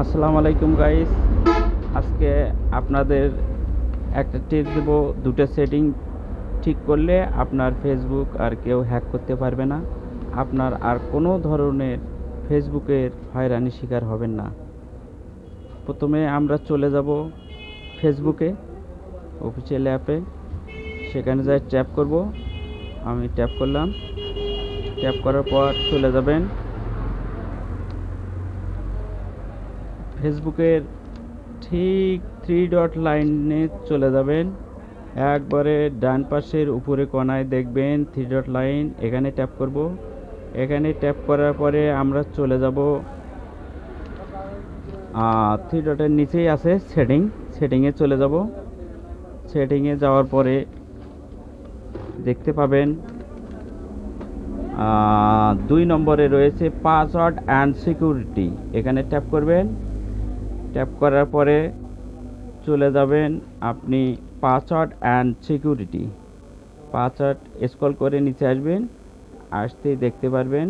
আসসালামু আলাইকুম গাইস। আজকে আপনাদের একটা টিপস দেব। দুটো সেটিং ঠিক করলে আপনার ফেসবুক আর কেউ হ্যাক করতে পারবে না। আপনার আর কোনো ধরনের ফেসবুকের হয়রানির শিকার হবেন না। প্রথমে আমরা চলে যাব ফেসবুকে, অফিসিয়াল অ্যাপে। সেখানে যাই ট্যাপ করব। আমি ট্যাপ করলাম। ট্যাপ করার পর চলে যাবেন ফেসবুকের ঠিক 3 ডট লাইনে চলে যাবেন। একবারে ডান পাশের উপরে কোণায় দেখবেন 3 ডট লাইন, এখানে ট্যাপ করব। এখানে ট্যাপ করার পরে আমরা চলে যাব 3 ডটের নিচেই আছে সেটিংয়ে চলে যাব। সেটিংয়ে যাওয়ার পরে দেখতে পাবেন 2 নম্বরে রয়েছে পাসওয়ার্ড অ্যান্ড সিকিউরিটি। এখানে ট্যাপ করবেন। ট্যাপ করার পরে চলে যাবেন আপনি password and security. Password scroll করে নিচে আসবেন। আসতেই দেখতে পারবেন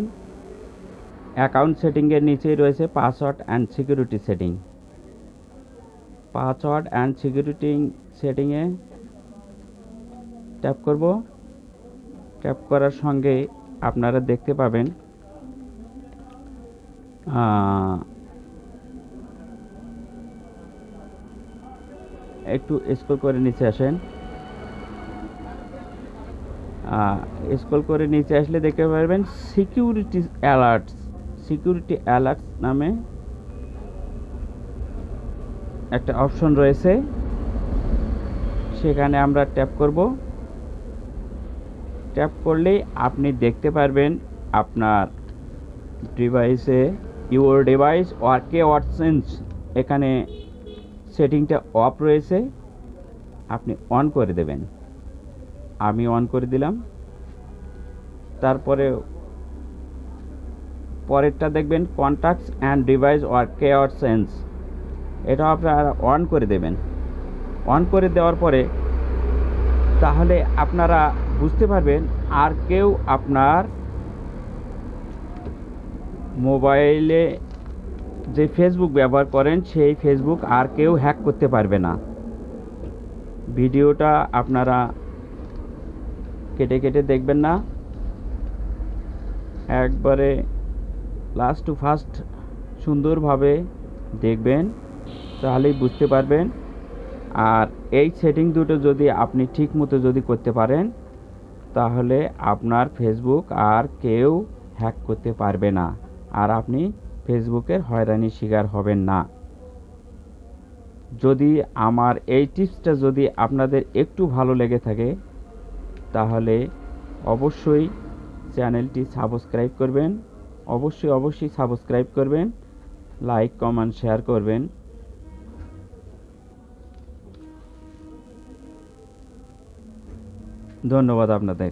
অ্যাকাউন্ট সেটিংয়ের নিচেই রয়েছে password and security setting. Password and security সেটিংয়ে ট্যাপ করব। ট্যাপ করার সঙ্গে আপনারা দেখতে পাবেন একটু স্ক্রল করে নিচে আসেন। স্ক্রল করে নিচে আসলে দেখতে পারবেন সিকিউরিটি অ্যালার্টস নামে একটা অপশন রয়েছে। সেখানে আমরা ট্যাপ করব। ট্যাপ করলেই আপনি দেখতে পারবেন আপনার ডিভাইসে ইউর ডিভাইস ওয়ার্কে ওয়াটসেন্স, এখানে সেটিংটা অফ রয়েছে, আপনি অন করে দেবেন। আমি অন করে দিলাম। তারপরে পরেরটা দেখবেন কন্ট্যাক্টস অ্যান্ড ডিভাইস ওয়ার্কে ওয়াটসেন্স, এটা আপনারা অন করে দেবেন। অন করে দেওয়ার পরে তাহলে আপনারা বুঝতে পারবেন আর কেউ আপনার মোবাইলে যে ফেসবুক ব্যবহার করেন সেই ফেসবুক আর কেউ হ্যাক করতে পারবে না। ভিডিওটা আপনারা কেটে কেটে দেখবেন না, একবারে লাস্ট টু ফার্স্ট সুন্দরভাবে দেখবেন, তাহলেই বুঝতে পারবেন। আর এই সেটিং দুটো যদি আপনি ঠিক মতো যদি করতে পারেন তাহলে আপনার ফেসবুক আর কেউ হ্যাক করতে পারবে না, আর আপনি ফেসবুকের হয়রানির শিকার হবেন না। যদি আমার এই টিপসটা যদি আপনাদের একটু ভালো লেগে থাকে তাহলে অবশ্যই চ্যানেলটি সাবস্ক্রাইব করবেন। অবশ্যই সাবস্ক্রাইব করবেন, লাইক কমেন্ট শেয়ার করবেন। ধন্যবাদ আপনাদের।